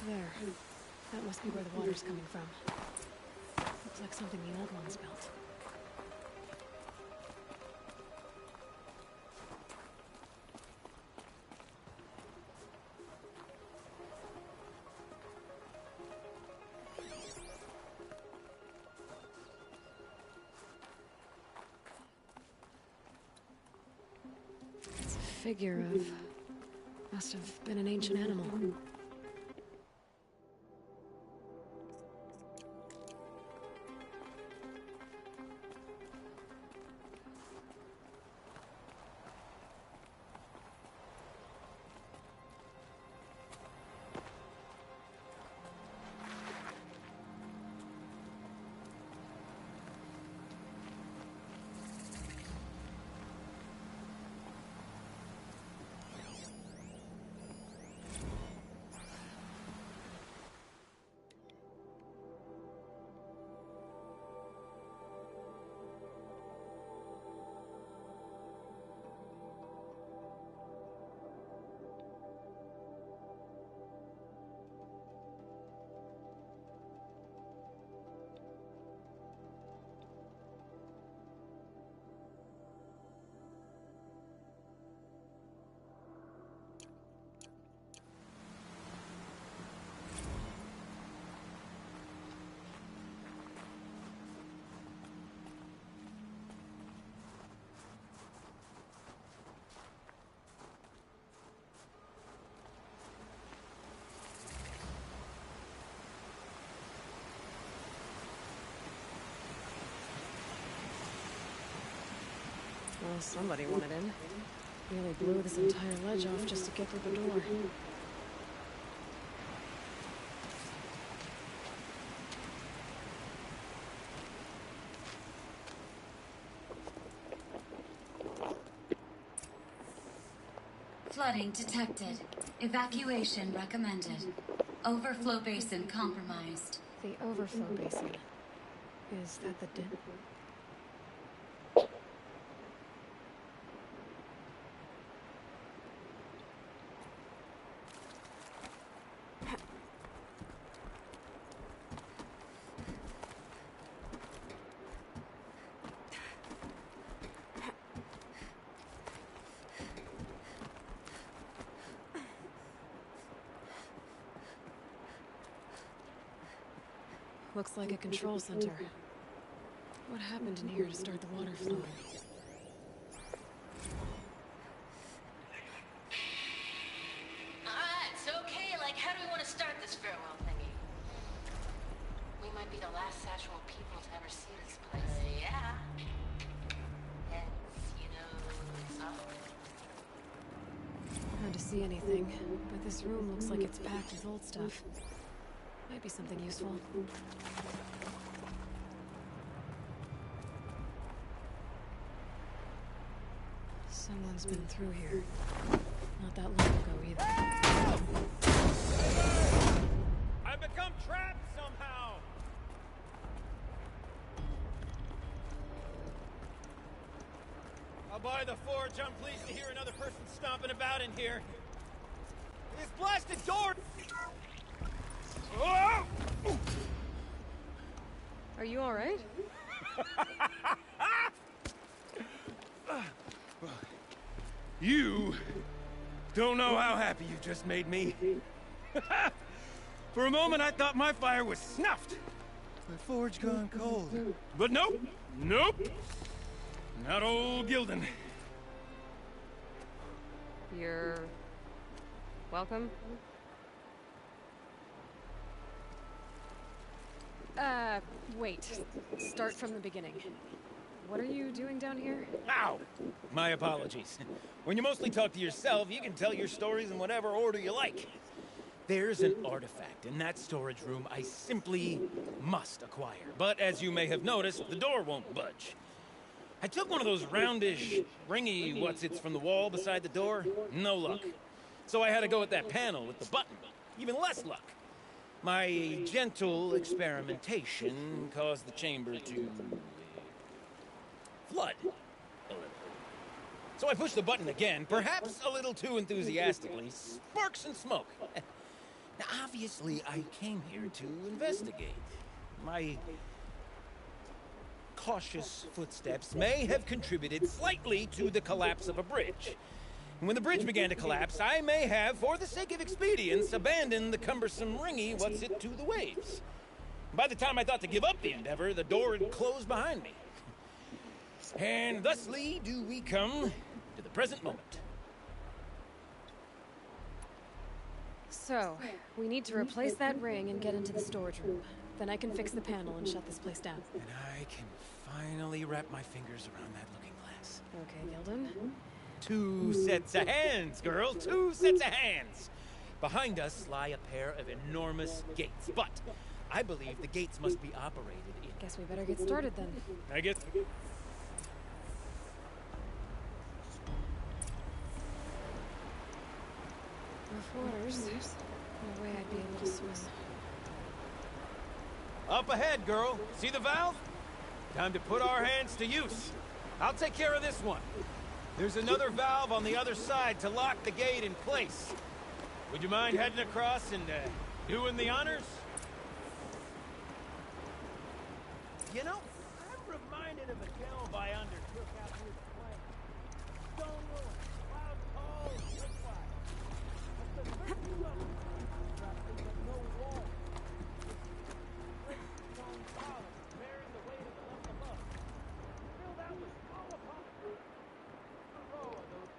There. That must be where the water's coming from. Looks like something the old ones built. It's a figure of... must have been an ancient animal. Well, somebody wanted in. Nearly blew this entire ledge off just to get through the door. Flooding detected. Evacuation recommended. Overflow basin compromised. The overflow basin. Is that the den? Looks like a control center. What happened in here to start the water flowing? Alright, so okay, like how do we want to start this farewell thingy? We might be the last actual people to ever see this place. Yeah. Heads, you know, so. Hard to see anything, but this room looks like it's packed with old stuff. Might be something useful. Someone's been through here. Not that long ago either. I've become trapped somehow! I'll buy the forge. I'm pleased to hear another person stomping about in here. This blasted door! Oh! Are you alright? You don't know how happy you just made me. For a moment, I thought my fire was snuffed. My forge gone cold. But nope, nope. Not old Gildan. You're... welcome? Wait. Start from the beginning. What are you doing down here? Ow! My apologies. When you mostly talk to yourself, you can tell your stories in whatever order you like. There's an artifact in that storage room I simply must acquire. But as you may have noticed, the door won't budge. I took one of those roundish, ringy what's-its from the wall beside the door. No luck. So I had to go with that panel with the button. Even less luck. My gentle experimentation caused the chamber to... flood. A little. So I pushed the button again, perhaps a little too enthusiastically. Sparks and smoke. Now, obviously, I came here to investigate. My cautious footsteps may have contributed slightly to the collapse of a bridge. And when the bridge began to collapse, I may have, for the sake of expedience, abandoned the cumbersome ringy what's it to the waves. By the time I thought to give up the endeavor, the door had closed behind me. And thusly do we come to the present moment. So, we need to replace that ring and get into the storage room. Then I can fix the panel and shut this place down. And I can finally wrap my fingers around that looking glass. Okay, Gilden. 2 sets of hands, girl. 2 sets of hands. Behind us lie a pair of enormous gates, but I believe the gates must be operated in... Guess we better get started then. I guess... Rough waters. No way I'd be able to swim. Up ahead, girl. See the valve? Time to put our hands to use. I'll take care of this one. There's another valve on the other side to lock the gate in place. Would you mind heading across and doing the honors? You know, I'm reminded of a delve I undertook out near the plain. Stone ruin, cloud tall, brick wide. But the first level trapped in the no wall. Brick stone bottom, bearing the weight of the level above. Filled out with small apartments. A row of those.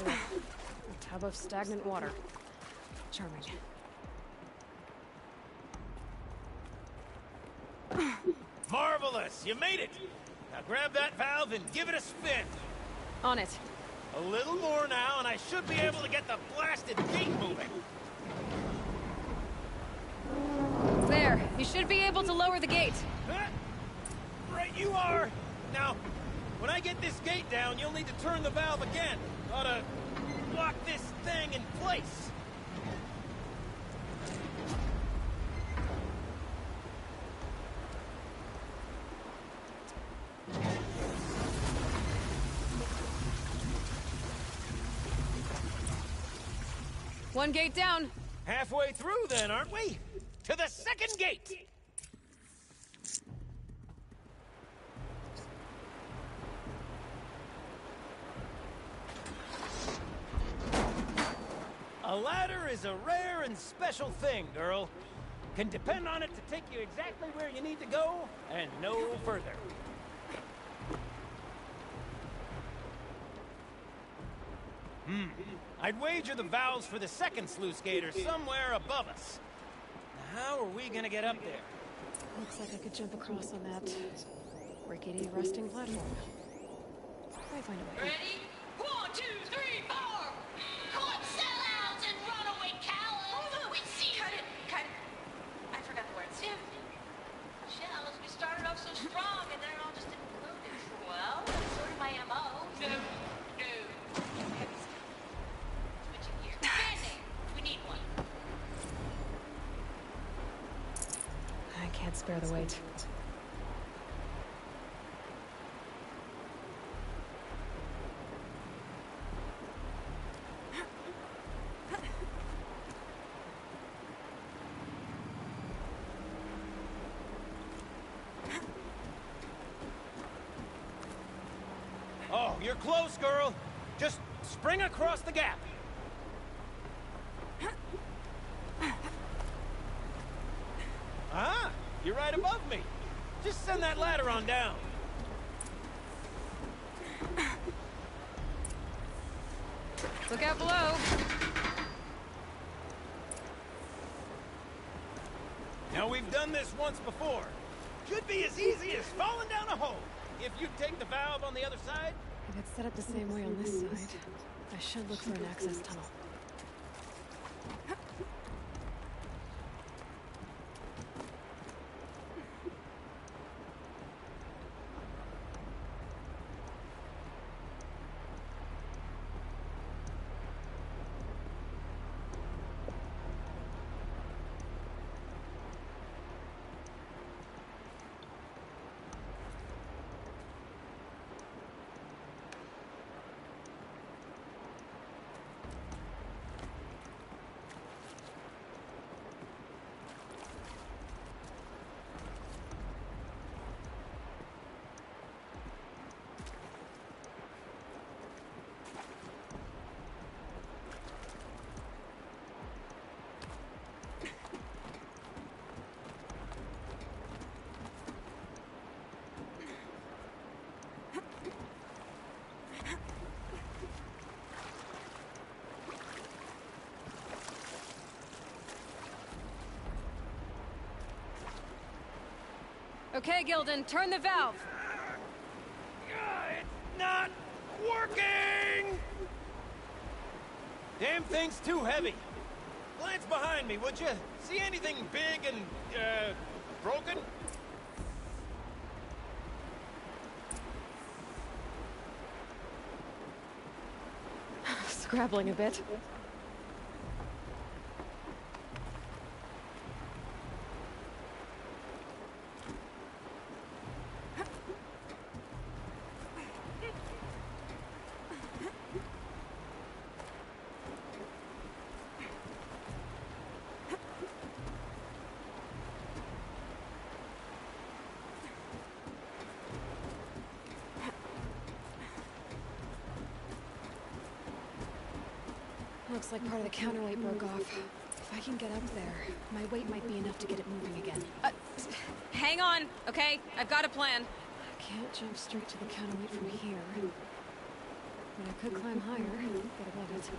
A tub of stagnant water. Charming. Marvelous! You made it! Now grab that valve and give it a spin. On it. A little more now, and I should be able to get the blasted gate moving. There. You should be able to lower the gate. Huh? Right you are! Now, when I get this gate down, you'll need to turn the valve again. Ought to lock this thing in place. One gate down. Halfway through then, aren't we? To the second gate! A ladder is a rare and special thing, girl. Can depend on it to take you exactly where you need to go, and no further. I'd wager the valves for the second sluice gate are somewhere above us. Now, how are we gonna get up there? Looks like I could jump across on that rickety, rusting platform. Might find a way. Ready? 1, 2, 3, 4! Caught sellouts and runaway cowards! Hold on! We see cut it! Cut it! I forgot the words. Yeah. Shells, we started off so strong and then it all just imploded. Well, that's sort of my MO. No. No. Heavy stuff. Switching gears. Band-aid! We need one. I can't spare the weight. Oh, you're close, girl. Just spring across the gap. Ah, you're right above me. Just send that ladder on down. Look out below. Now, we've done this once before. Should be as easy as falling down a hole. If you take the valve on the other side... If it's set up the same way on this side, I should look for an access tunnel. Okay, Gilden, turn the valve. It's not working! Damn thing's too heavy. Glance behind me, would you? See anything big and, broken? Scrabbling a bit. Looks like part of the counterweight broke off. If I can get up there, my weight might be enough to get it moving again. Hang on, okay? I've got a plan. I can't jump straight to the counterweight from here. But I could climb higher, get above it.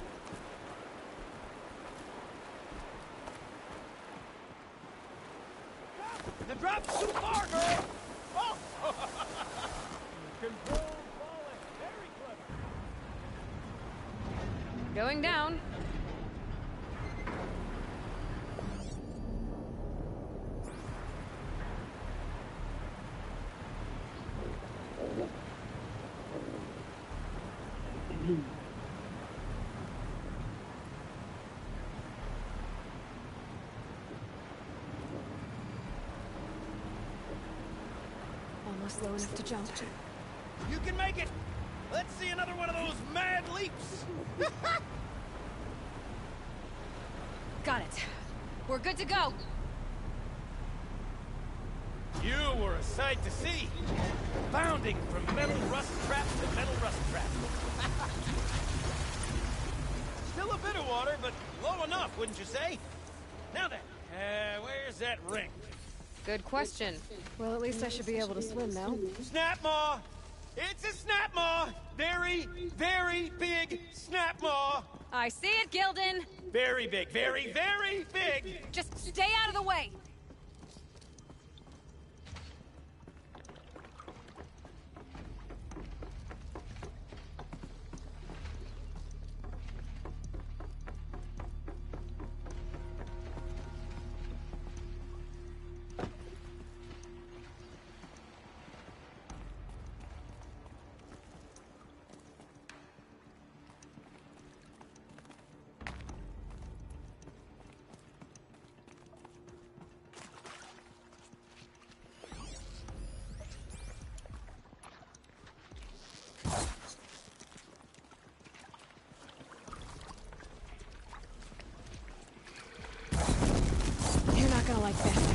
The drop's too far, girl! Oh! Control falling. Very clever. Going down. Almost low enough to jump. You can make it! Let's see another one of those mad leaps! Got it. We're good to go. You were a sight to see. Bounding from metal rust trap to metal rust trap. Still a bit of water, but low enough, wouldn't you say? Now then, where's that ring? Good question. Well, at least I should be able to swim now. Snap maw! It's a snap maw! Very, very big snap maw! I see it, Gilden. Very big, very, very big! Just stay out of the way. like this.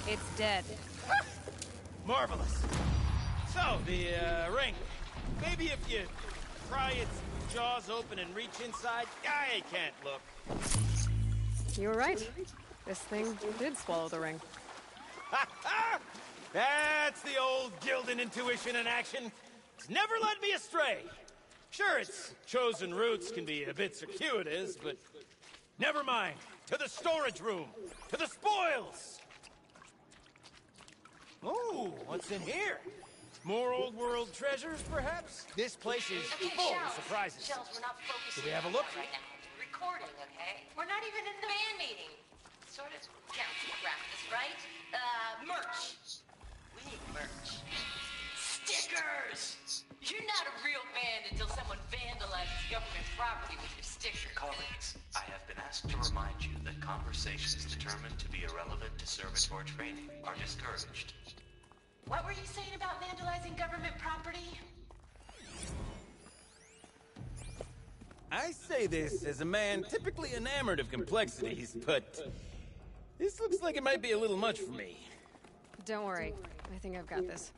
It's dead. Marvelous. So, the ring. Maybe if you pry its jaws open and reach inside, I can't look. You were right. This thing did swallow the ring. That's the old Gildan intuition in action. It's never led me astray. Sure, its chosen routes can be a bit circuitous, but never mind. To the storage room. To the spoils. Oh, what's in here? More old world treasures, perhaps? This place is full of surprises. Shells, we're not focusing. Do we have a on look? that right now? We're recording, okay? We're not even in the band meeting. Sort of counts as practice, right? Merch. We need merch. Stickers! You're not a real band until someone vandalizes government property with your sticker. Colleagues, I have been asked to remind you that conversations determined to be irrelevant to servitor training are discouraged. What were you saying about vandalizing government property? I say this as a man typically enamored of complexities, but this looks like it might be a little much for me. Don't worry. I think I've got this.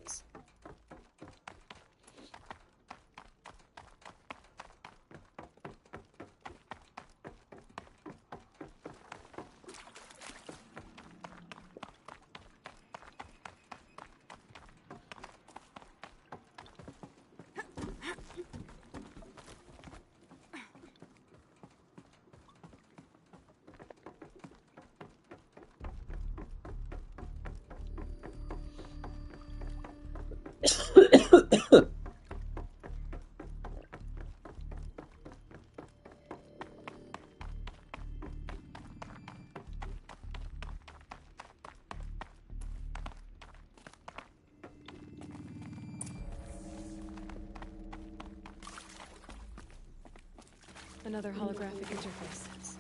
Another holographic interface.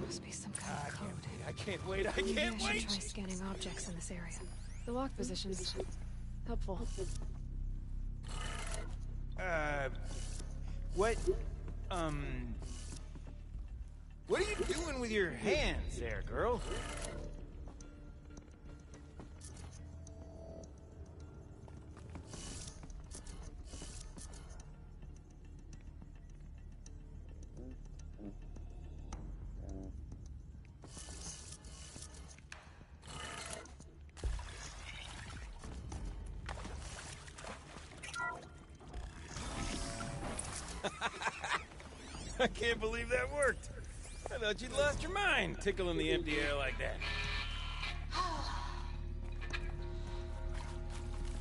Must be some kind of code. I can't wait. I Maybe can't I should wait. try scanning objects in this area. The lock positions. Helpful. What, what are you doing with your hands there, girl? I can't believe that worked. I thought you'd lost your mind, tickling the empty air like that.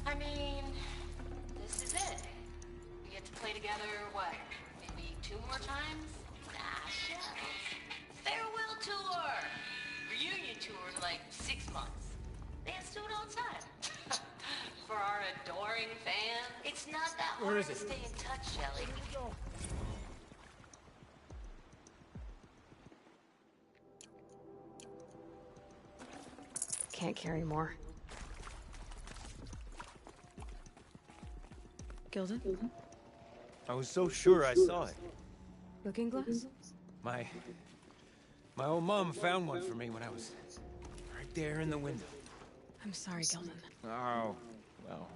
I mean, this is it. We get to play together, what, maybe 2 more times? Nah, shells. Farewell tour! Reunion tour in like 6 months. Dance to it all the time. For our adoring fans. It's not that Where hard is to it? stay in touch, Shelly. Can't carry more. Gildan? I was so sure I saw it. Looking glass? My old mom found one for me when I was right there in the window. I'm sorry, Gildan. Oh, well.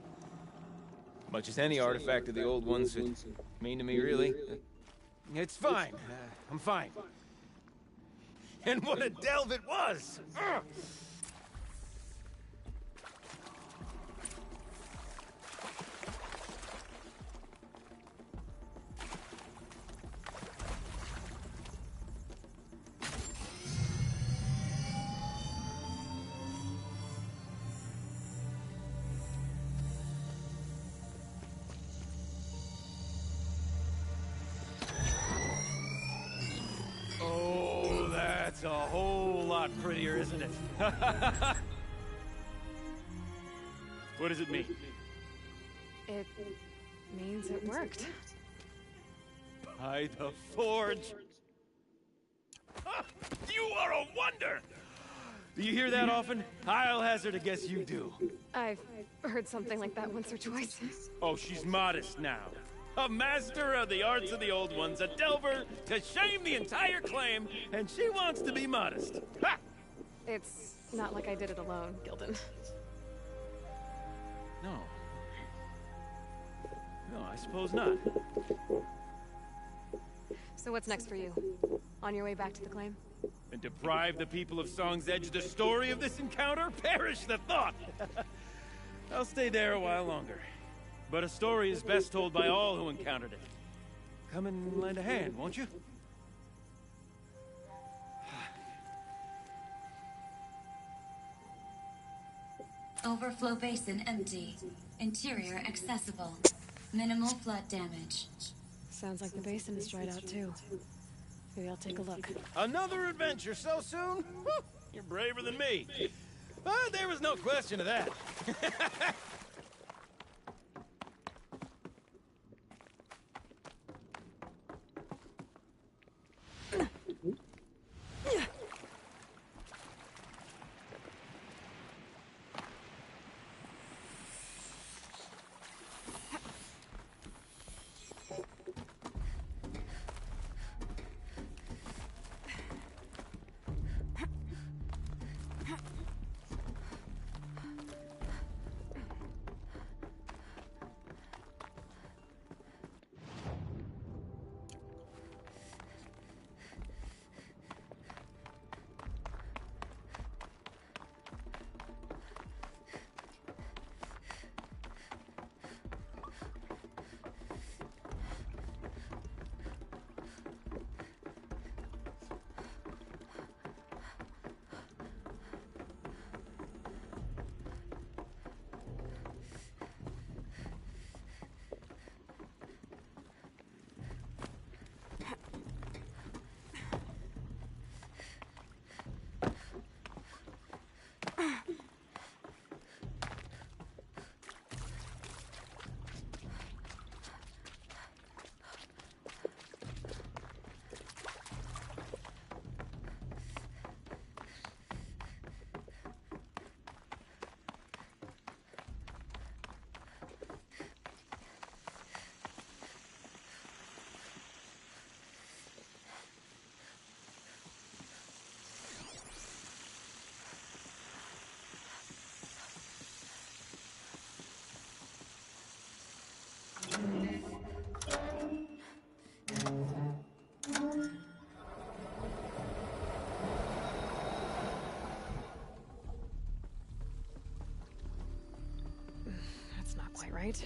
Much as any artifact of the old ones would mean to me, really. It's fine. I'm fine. And what a delve it was! Ugh. Oh, that's a whole lot prettier, isn't it? What does it mean? It means it worked. By the forge. Ah, you are a wonder! Do you hear that often? I'll hazard a guess you do. I've heard something like that once or twice. Oh, she's modest now. A master of the arts of the old ones, a delver to shame the entire claim, and she wants to be modest. Ha! It's not like I did it alone, Gildan. No. No, I suppose not. So what's next for you? On your way back to the claim? And deprive the people of Song's Edge the story of this encounter? Perish the thought! I'll stay there a while longer. But a story is best told by all who encountered it. Come and lend a hand, won't you? Overflow basin empty. Interior accessible. Minimal flood damage. Sounds like the basin is dried out too. Maybe I'll take a look. Another adventure so soon? Whew, you're braver than me. But there was no question of that. That's not quite right.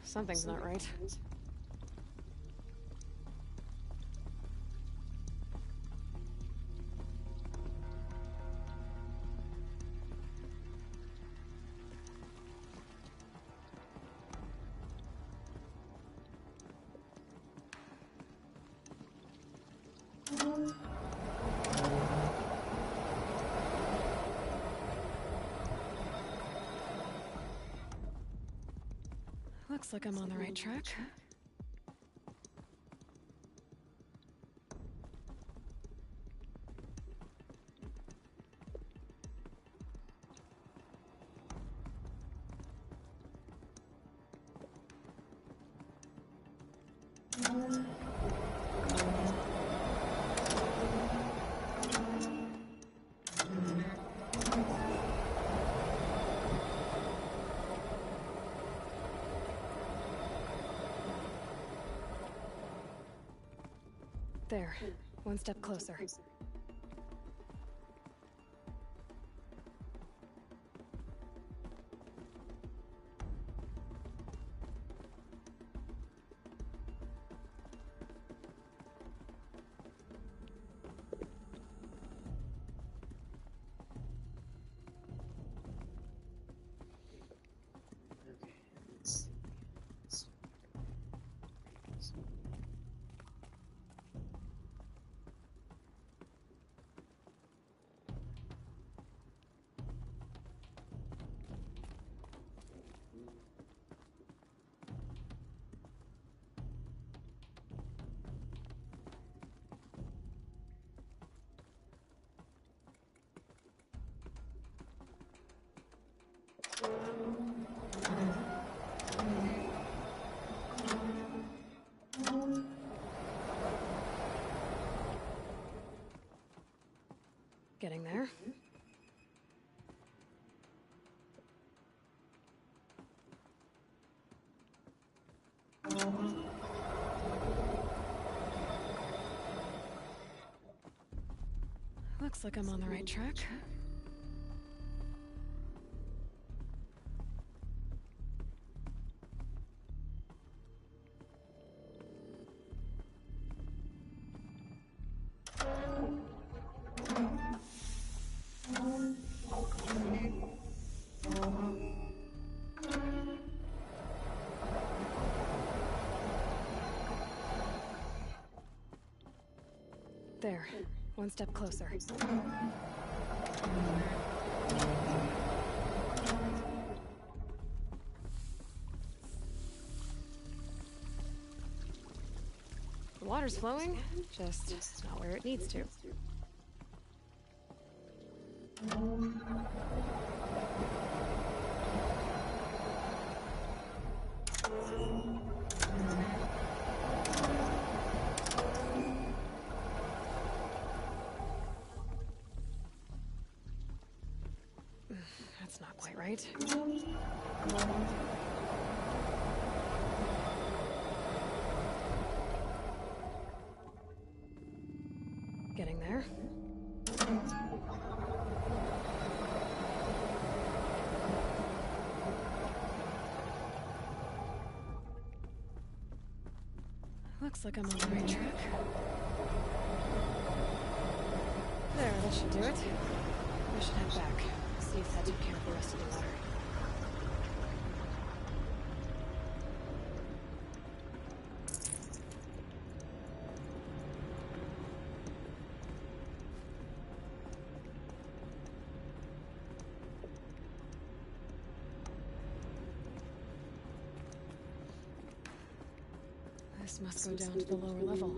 Something's not right. Looks like I'm on the right track. There. One step closer. Getting there. Looks like I'm on the right track. There. One step closer. The water's flowing, just not where it needs to. That's not quite right. Getting there. Looks like I'm on the right track. There, that should do it. I should head back. See if that took care of the rest of the water. This must go down to the lower level.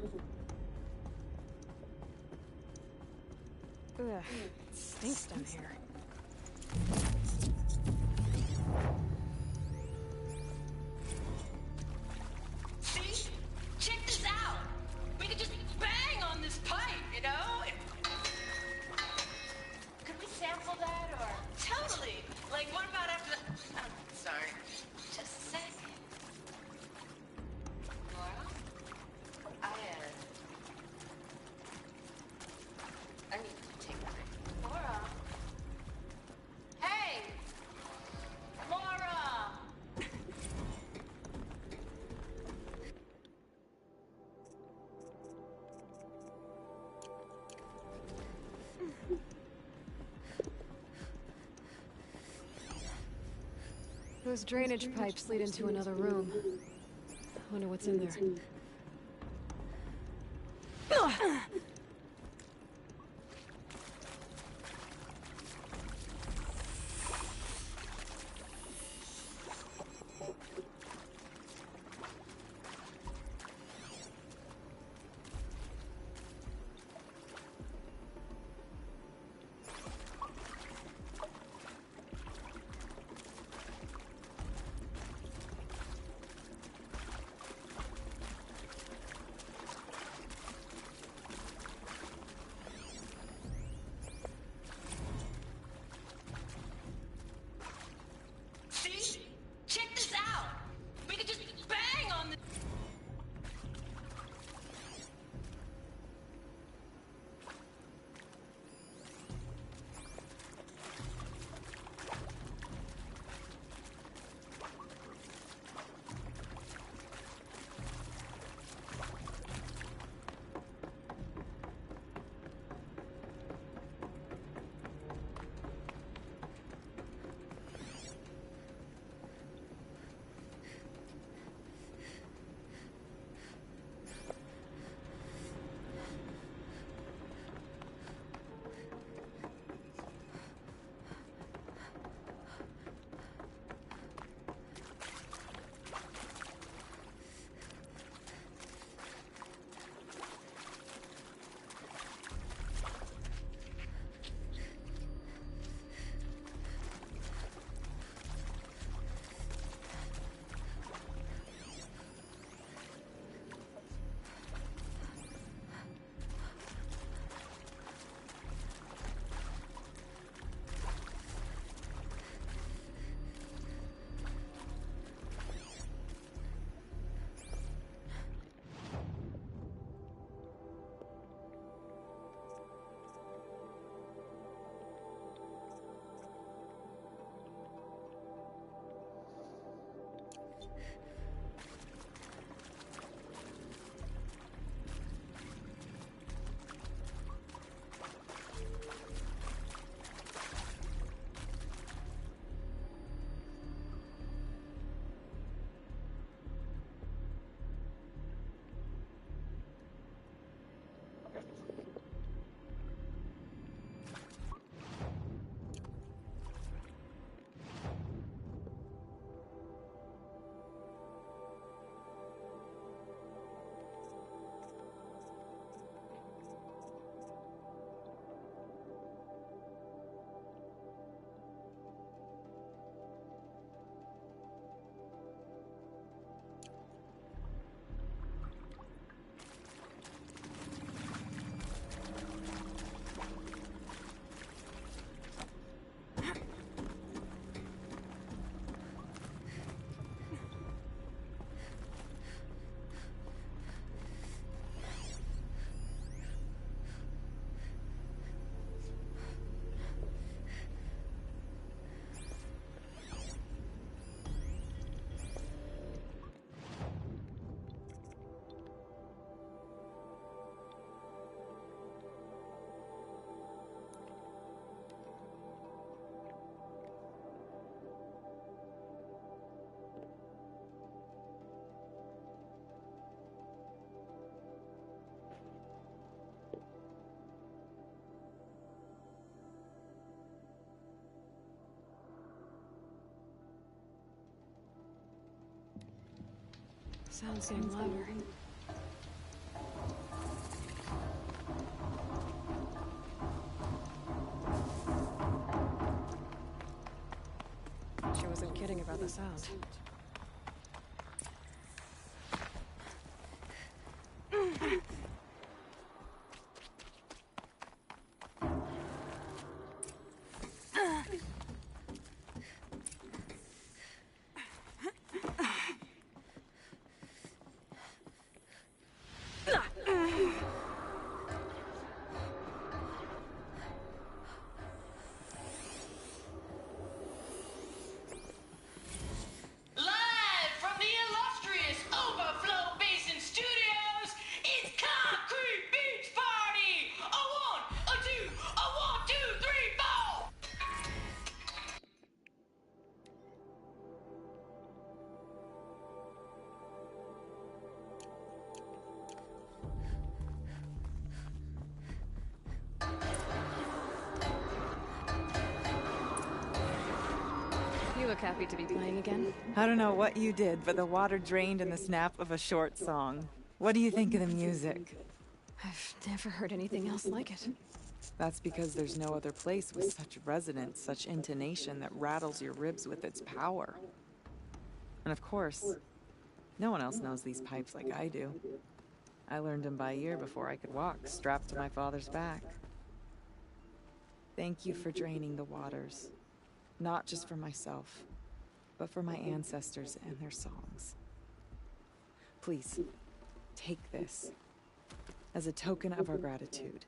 Ugh, it stinks down here. See? Check this out! We could just bang on this pipe, you know? Could we sample that, or? Totally! Like, what about after the... Oh, sorry. Just a sec. Laura? I need to take a break. Laura? Hey! Laura! Those drainage pipes lead into another room. I wonder what's in there. Sound's getting louder. She wasn't kidding about the sound. Live from the illustrious Overflow Basin Studios, it's Concrete Beach Party! A one, a two, a 1, 2, 3, 4! You look happy to be playing again. I don't know what you did, but the water drained in the snap of a short song. What do you think of the music? I've never heard anything else like it. That's because there's no other place with such resonance, such intonation that rattles your ribs with its power. And of course, no one else knows these pipes like I do. I learned them by ear before I could walk, strapped to my father's back. Thank you for draining the waters. Not just for myself, but for my ancestors and their songs. Please, take this as a token of our gratitude.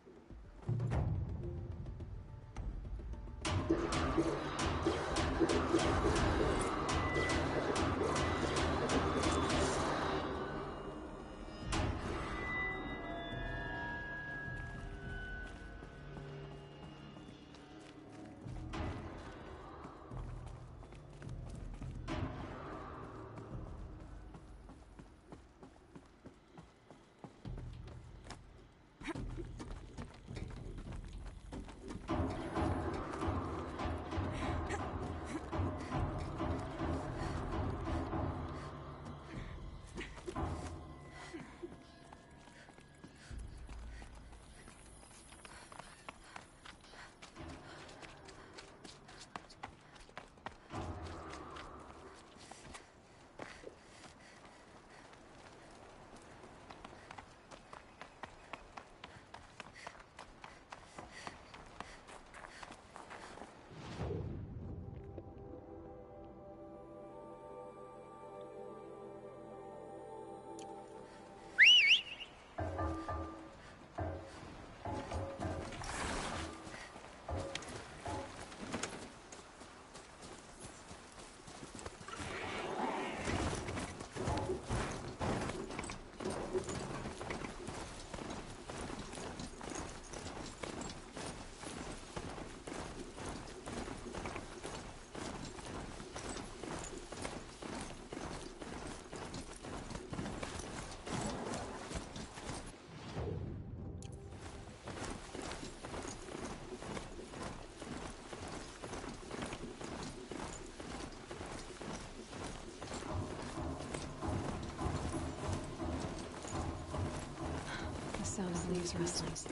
Sound of leaves rustling. It's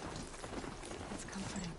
comforting.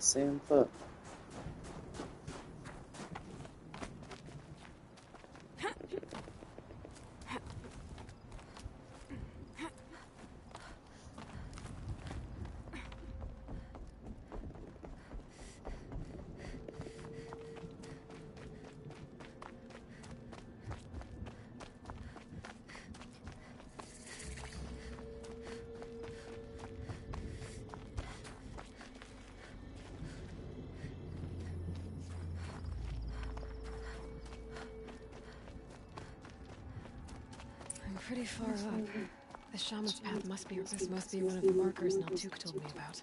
Same foot. I'm pretty far up. The shaman's path must be one of the markers Naltuk told me about.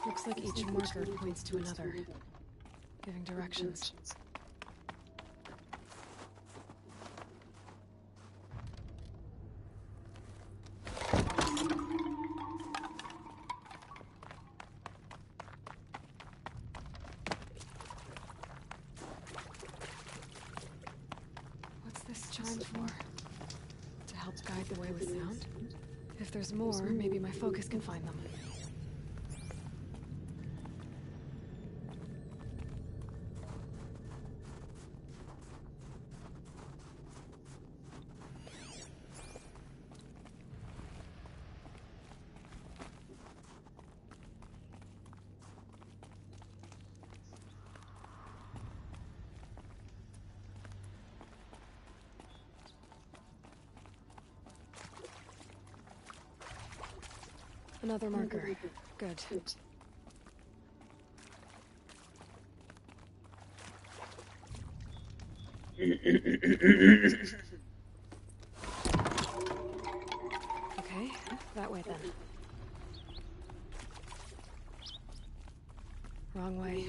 Looks like each marker points to another, giving directions. What's this chimed for? To help guide the way with sound? If there's more, maybe my focus can find them. Another marker. Good. Okay, that way then. Wrong way.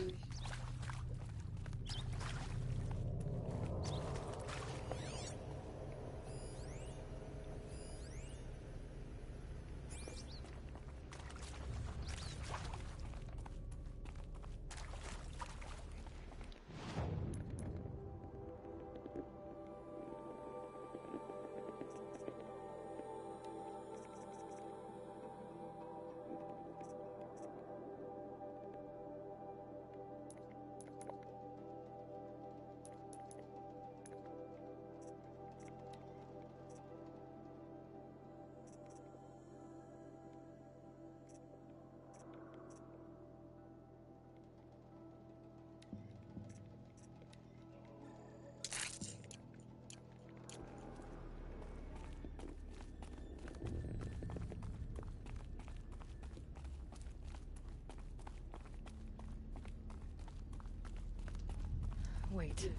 Wait.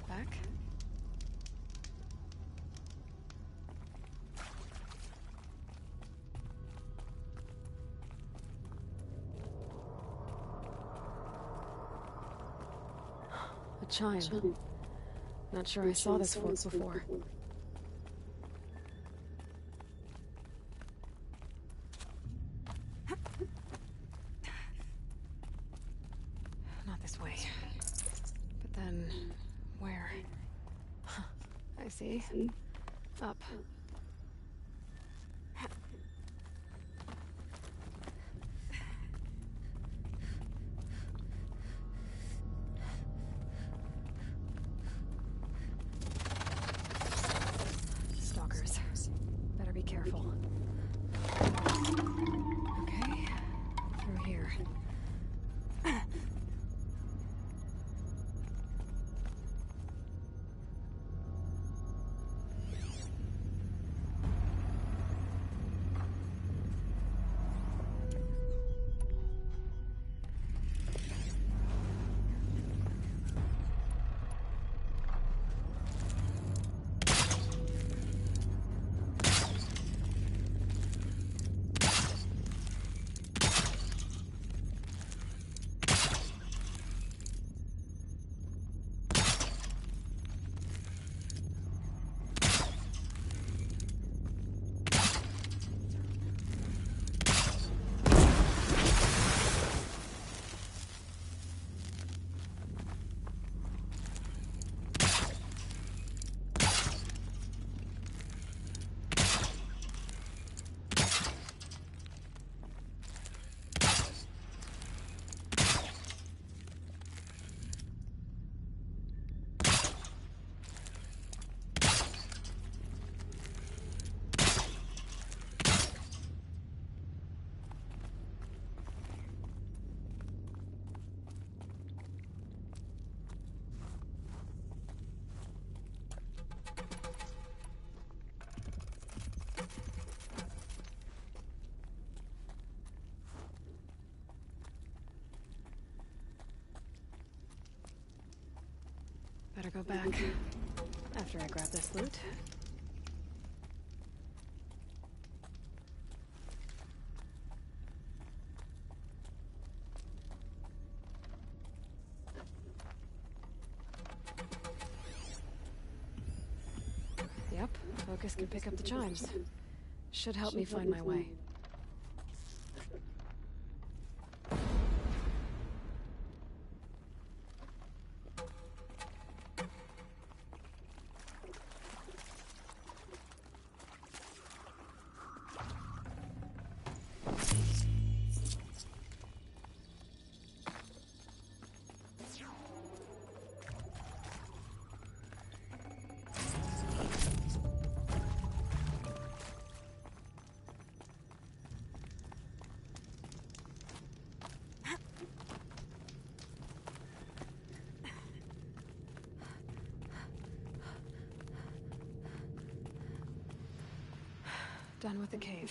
Back? A chime. Not sure I saw this fork before. Not this way. But then, where? I see. Up. Stalkers. Better be careful. Okay. Through here. Better go back after I grab this loot. Yep, focus can pick up the chimes. Should help me find my way. Done with the cave.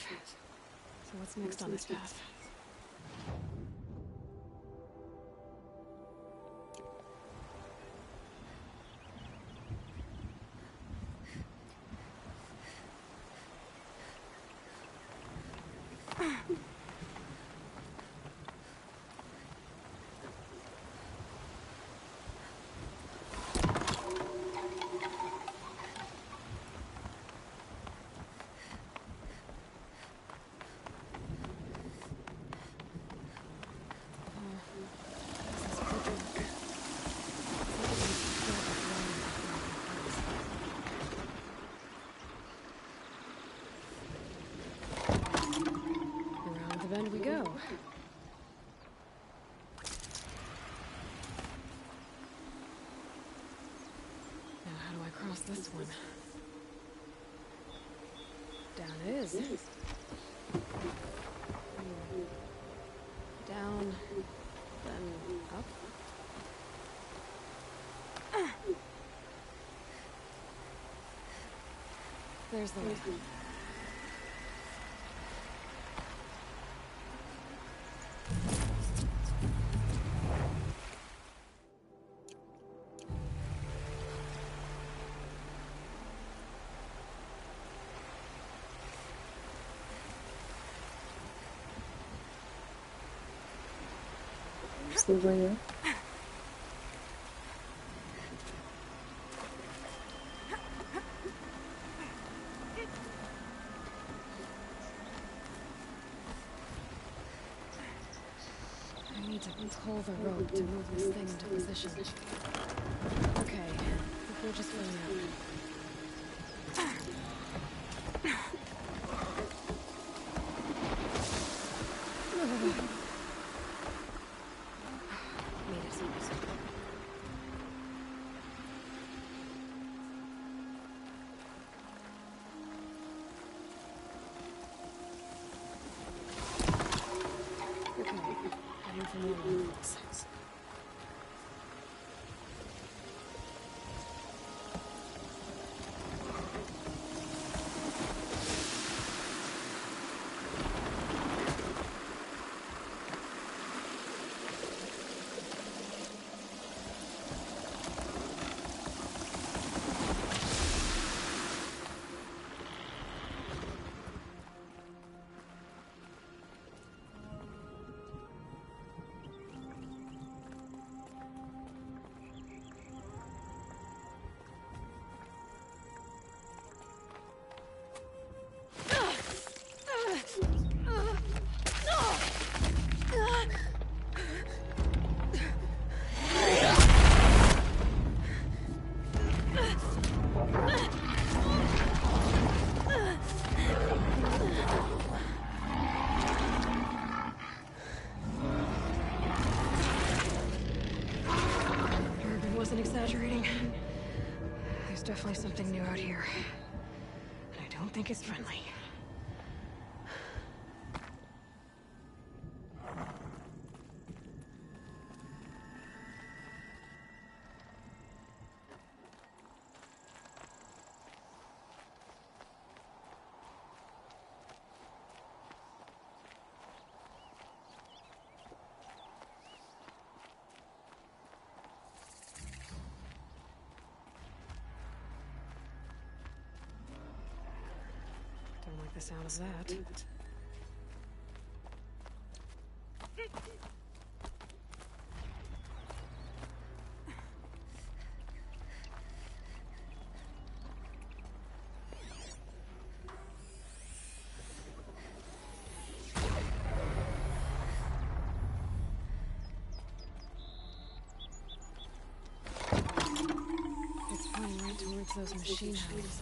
So what's next on this path? Around the bend we go. Now how do I cross this one? Down it is. Down, then up. There's the way. There's the way up. I need to pull the rope to move this thing into position. Okay, we're just filling out. Made it. Okay, heading for more levels. Urban wasn't exaggerating. There's definitely something new out here. And I don't think it's friendly. sound of that. It's pointing right towards those machine houses.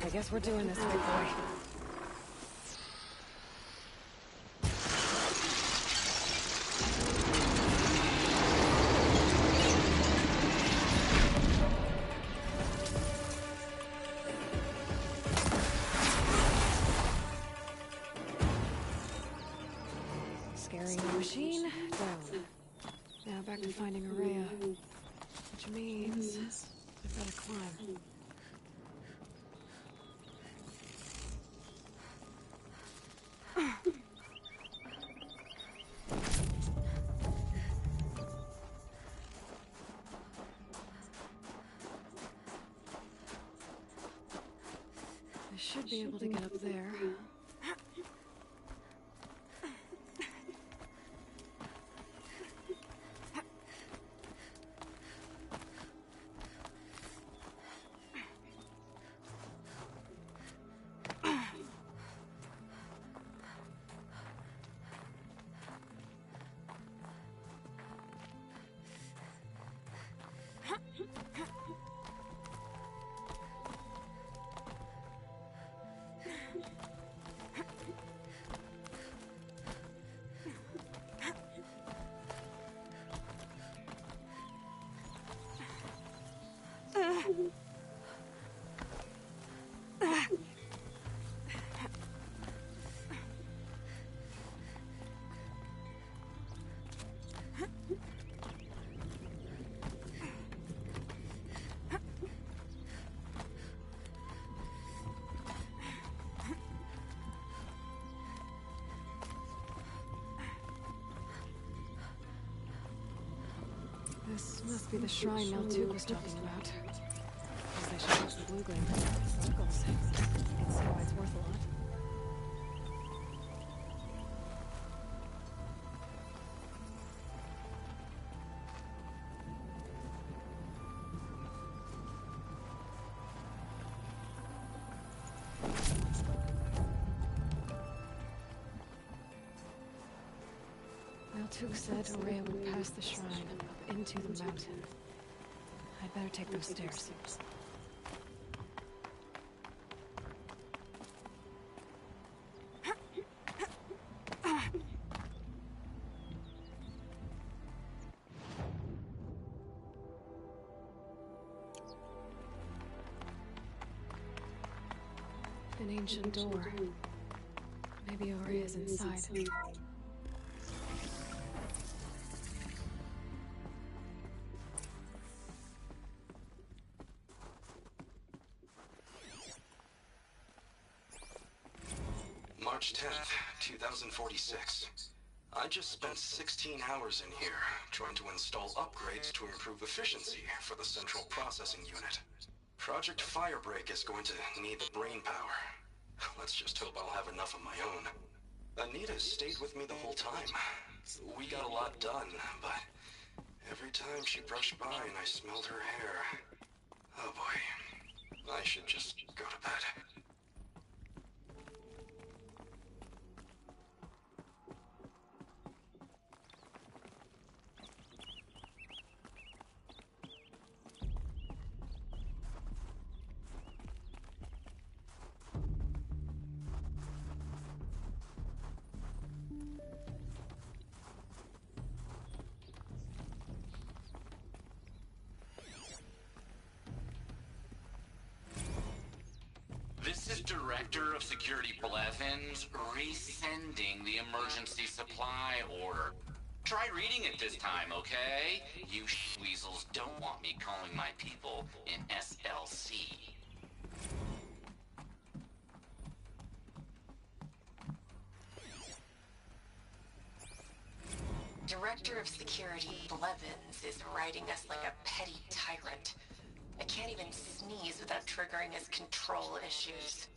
I guess we're doing this, big boy. Scaring the machine, down. Now back to finding Araya. Which means I've got to climb. I should be able to get up there. This must be the shrine Naltuk was talking about. Guess I should use the blue gleam for the circles. I can see why it's worth a lot. Naltuk said Araya would pass the shrine up into the mountain. I'd better take those stairs. An ancient door. Maybe Araya's inside. March 10th, 2046. I just spent 16 hours in here, trying to install upgrades to improve efficiency for the central processing unit. Project Firebreak is going to need the brain power. Let's just hope I'll have enough of my own. Anita stayed with me the whole time. We got a lot done, but every time she brushed by and I smelled her hair... Oh boy. I should just go to bed. Director of Security Blevins rescinding the emergency supply order. Try reading it this time, okay? You weasels don't want me calling my people in SLC. Director of Security Blevins is riding us like a petty tyrant. I can't even sneeze without triggering his control issues.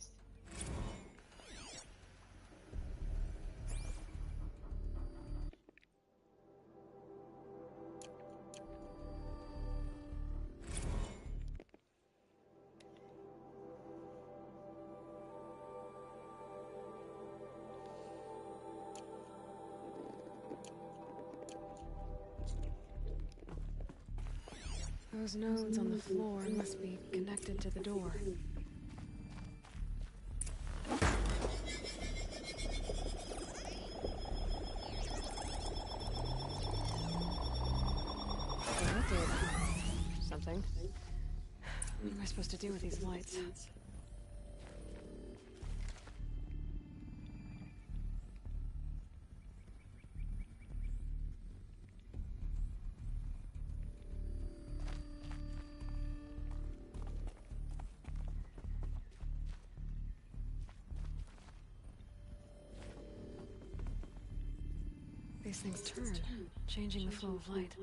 Those nodes on the floor must be connected to the door. Oh, that did something. What am I supposed to do with these lights? These things turn, changing the flow of light.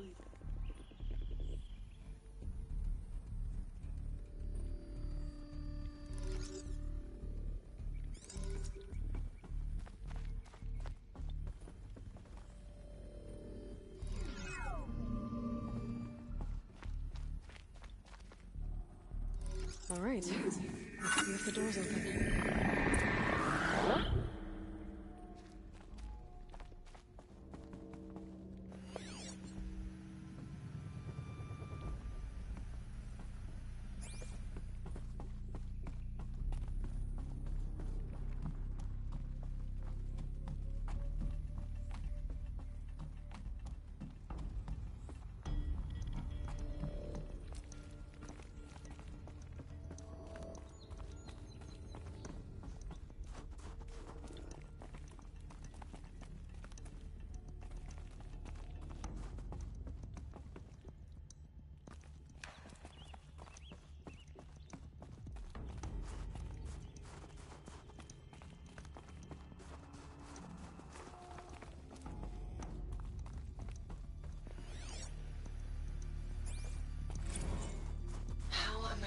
All right, let's see if the door's open.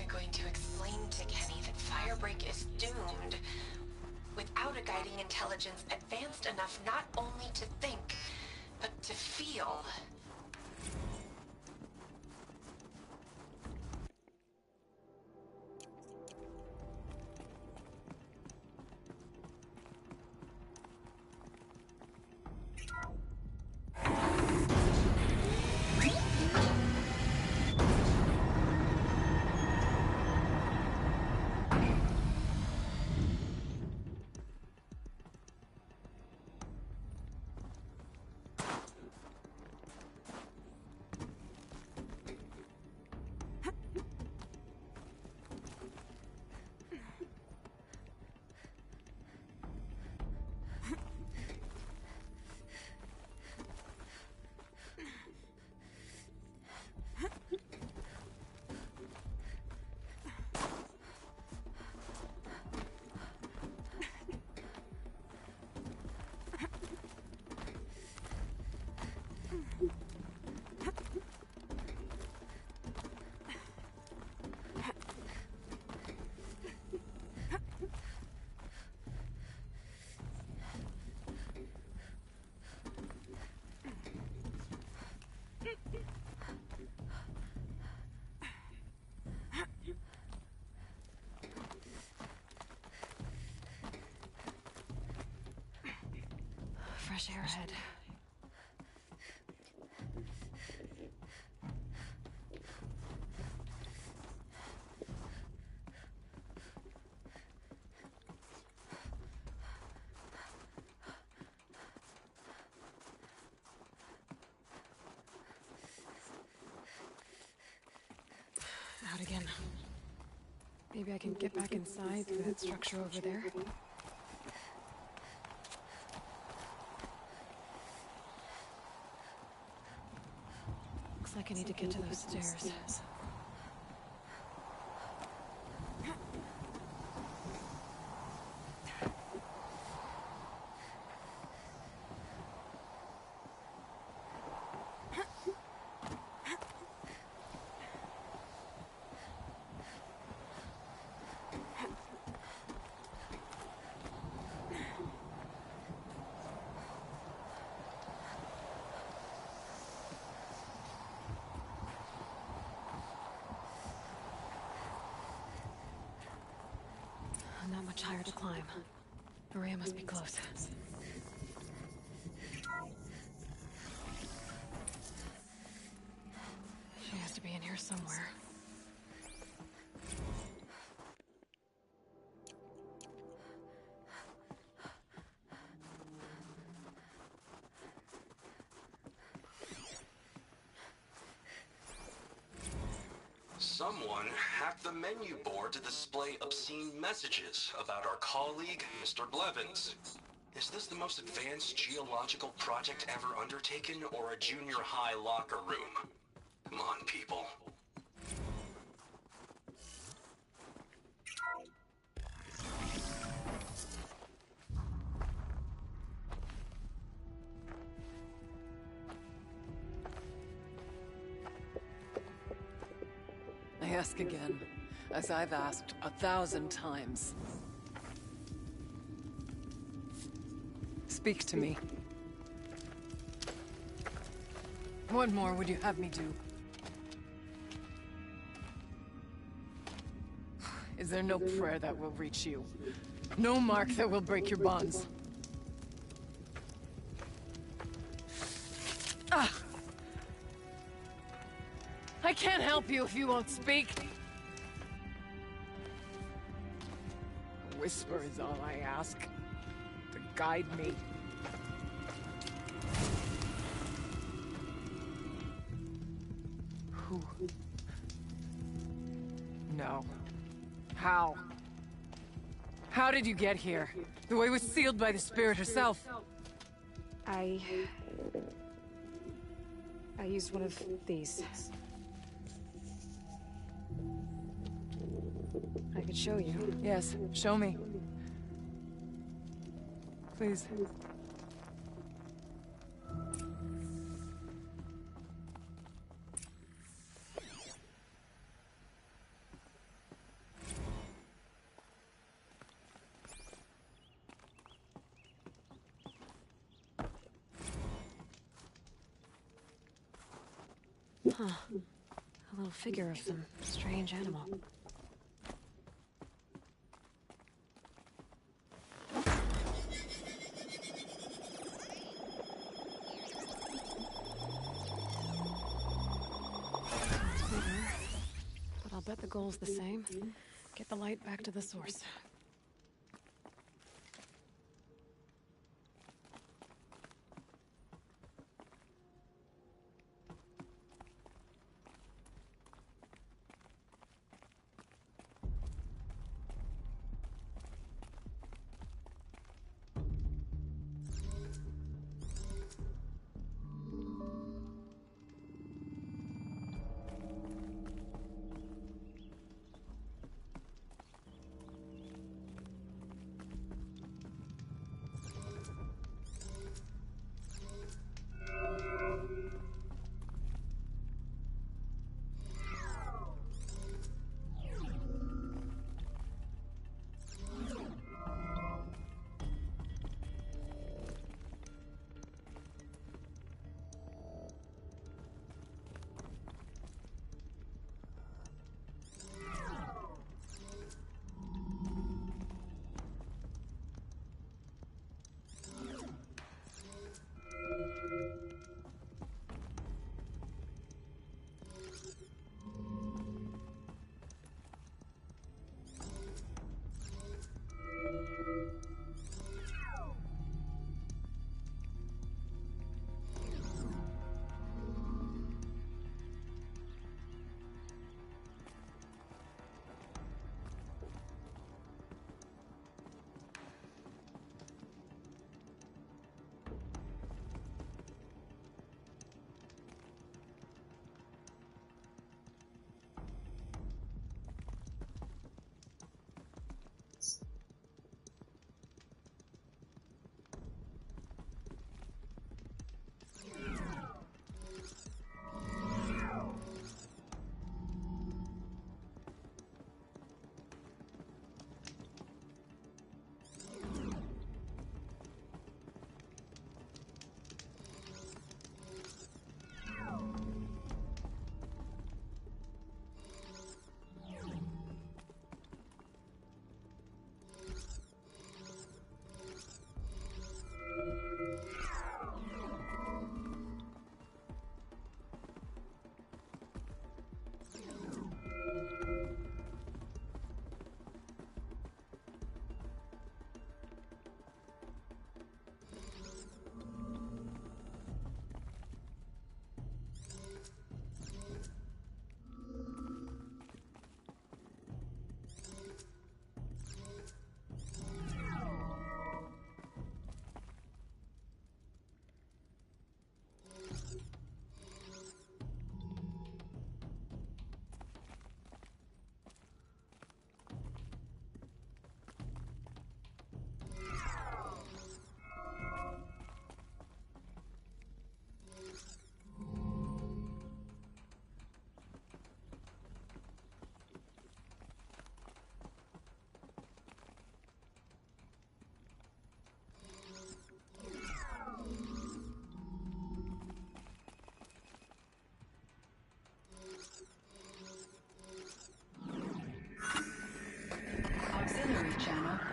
Going to explain to Kenny that Firebreak is doomed without a guiding intelligence advanced enough not only to think, but to feel. Fresh air ahead. Out again. Maybe I can get back inside through that structure over there. Looks like I need to get to those stairs. Not much higher to climb. Maria must be close. She has to be in here somewhere. Someone hacked the menu board to display obscene messages about our colleague, Mr. Blevins. Is this the most advanced geological project ever undertaken, or a junior high locker room? Come on, people. I ask again, as I've asked 1,000 times. Speak to me. What more would you have me do? Is there no prayer that will reach you? No mark that will break your bonds? Ah! I can't help you if you won't speak. A whisper is all I ask. To guide me. Who? No. How? How did you get here? The way was sealed by the spirit herself. I used one of these. I could show you. Yes, show me. Please. Huh. A little figure of some strange animal. But I'll bet the goal's the same. Get the light back to the source.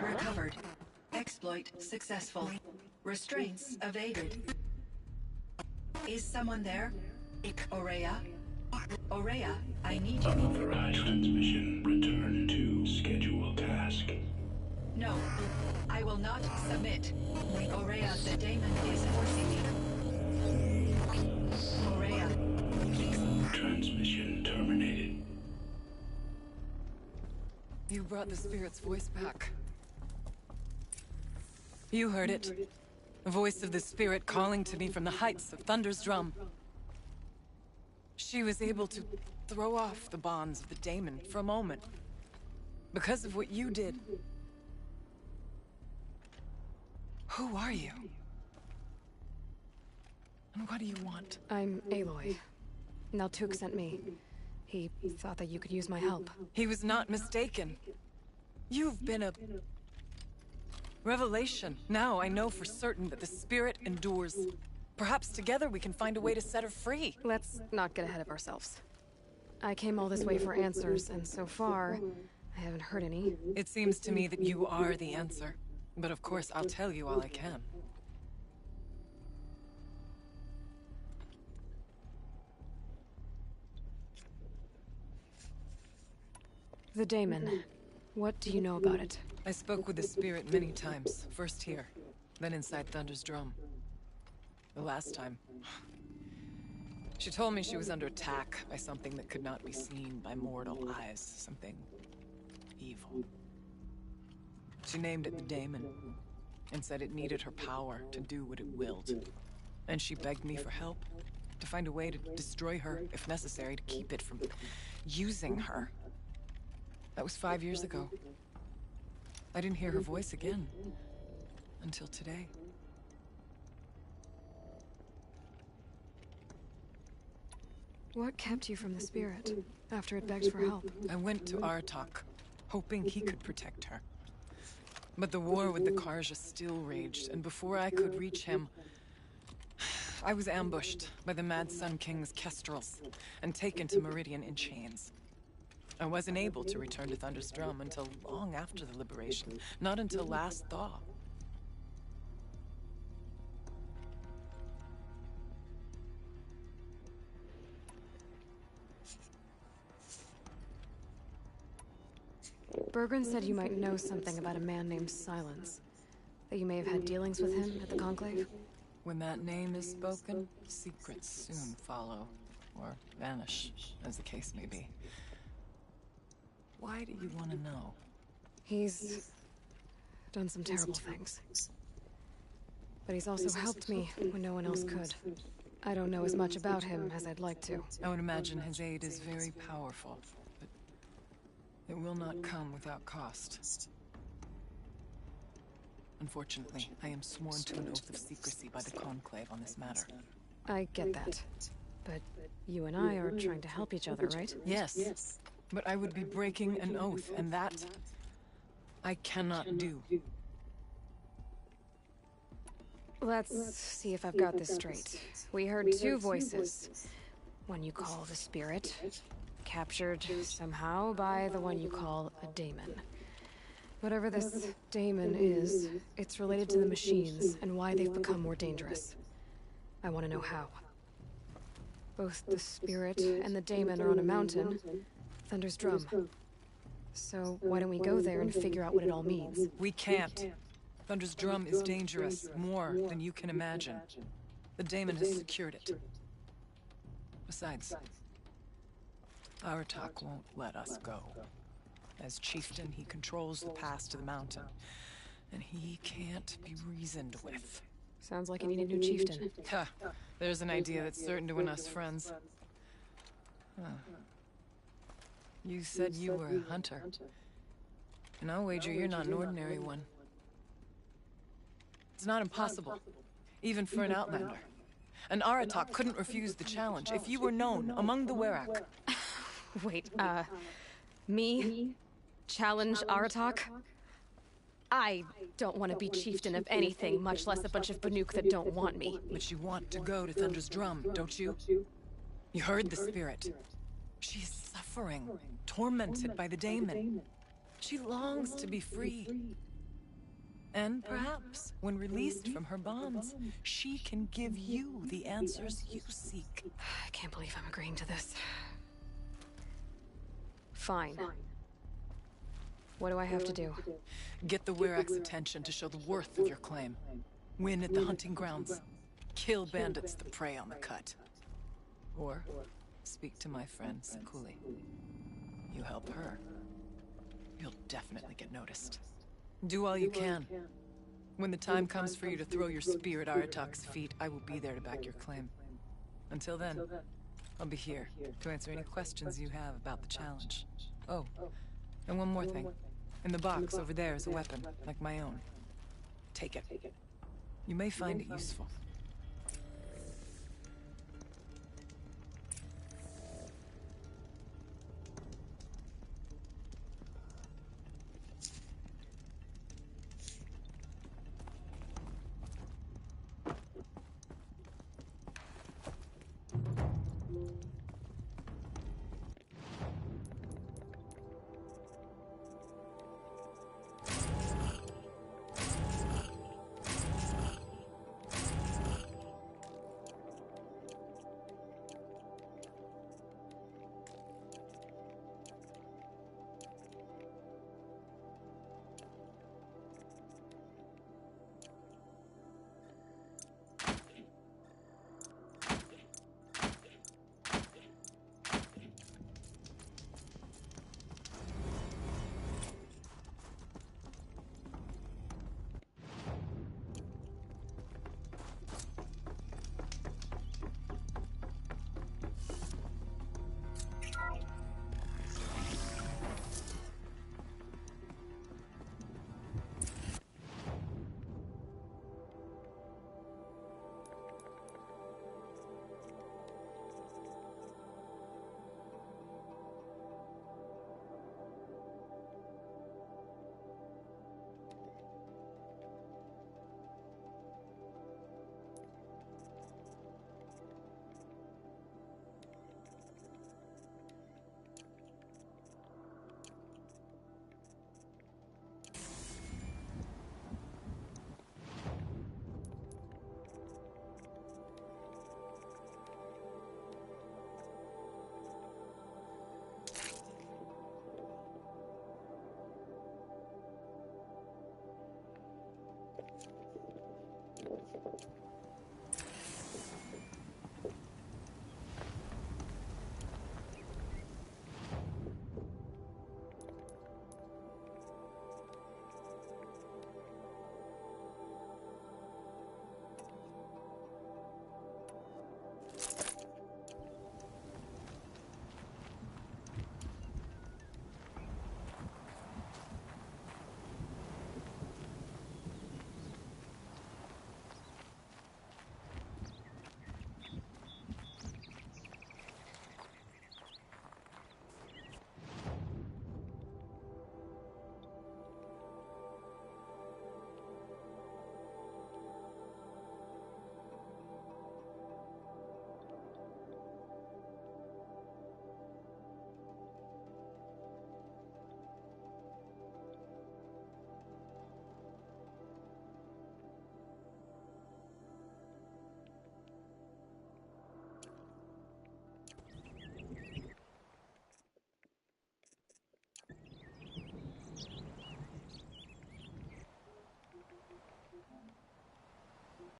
recovered. Exploit successful. Restraints evaded. Is someone there? Aurea? Aurea, I need you. Unauthorized transmission. Return to schedule task. No, I will not submit. Aurea, the daemon is forcing me. Aurea, please. Transmission terminated. You brought the spirit's voice back. You heard it. The voice of the spirit calling to me from the heights of Thunder's drum. She was able to throw off the bonds of the daemon for a moment. Because of what you did. Who are you? And what do you want? I'm Aloy. Naltuk sent me. He thought that you could use my help. He was not mistaken. You've been a revelation. Now I know for certain that the spirit endures. Perhaps together we can find a way to set her free. Let's not get ahead of ourselves. I came all this way for answers, and so far, I haven't heard any. It seems to me that you are the answer. But of course, I'll tell you all I can. The daemon. What do you know about it? I spoke with the spirit many times. First here, then inside Thunder's drum. The last time, she told me she was under attack by something that could not be seen by mortal eyes. Something evil. She named it the daemon, and said it needed her power to do what it willed. And she begged me for help, to find a way to destroy her, if necessary, to keep it from using her. That was 5 years ago. I didn't hear her voice again, until today. What kept you from the spirit, after it begged for help? I went to Artok, hoping he could protect her. But the war with the Karja still raged, and before I could reach him, I was ambushed by the Mad Sun King's kestrels, and taken to Meridian in chains. I wasn't able to return to Thunder's drum until long after the liberation, not until last thaw. Bergren said you might know something about a man named Silence. That you may have had dealings with him at the Conclave? When that name is spoken, secrets soon follow, or vanish, as the case may be. Why do you want to know? He's done some terrible things. But he's also helped me when no one else could. I don't know as much about him as I'd like to. I would imagine his aid is very powerful, but it will not come without cost. Unfortunately, I am sworn to an oath of secrecy by the Conclave on this matter. I get that. But you and I are trying to help each other, right? Yes. But I would be breaking an oath, and that I cannot do. Let's see if I've got this straight. We heard two voices. One you call the spirit, captured somehow by the one you call a daemon. Whatever this daemon is, it's related to the machines and why they've become more dangerous. I want to know how. Both the spirit and the daemon are on a mountain, Thunder's drum. So why don't we go there and figure out what it all means? We can't. Thunder's drum is dangerous, more than you can imagine. The daemon has secured it. Besides, Aratak won't let us go. As chieftain, he controls the pass to the mountain, and he can't be reasoned with. Sounds like you need a new chieftain. Ha! There's an idea that's certain to win us friends. Huh. You said you were a hunter. And I'll wager you're not an ordinary one. It's not impossible, even for an outlander. An Aratak couldn't refuse the challenge if you were known among the Werak. Wait, me? Challenge Aratak? I don't want to be chieftain of anything, much less a bunch of Banuk that don't want me. But you want to go to Thunder's drum, don't you? You heard the spirit. She is suffering, tormented by the daemon. She longs to be free. And perhaps, when released from her bonds, she can give you the answers you seek. I can't believe I'm agreeing to this. Fine. What do I have to do? Get the Werak's attention to show the worth of your claim. Win at the hunting grounds. Kill bandits that prey on the cut. Or speak to my friend Sakuli. You help her, you'll definitely get noticed. Do all you can. When the time comes for you to throw your spear at Aratak's feet, I will be there to back your claim. Until then, I'll be here to answer any questions you have about the challenge. Oh, and one more thing. In the box over there is a weapon, like my own. Take it. You may find it useful.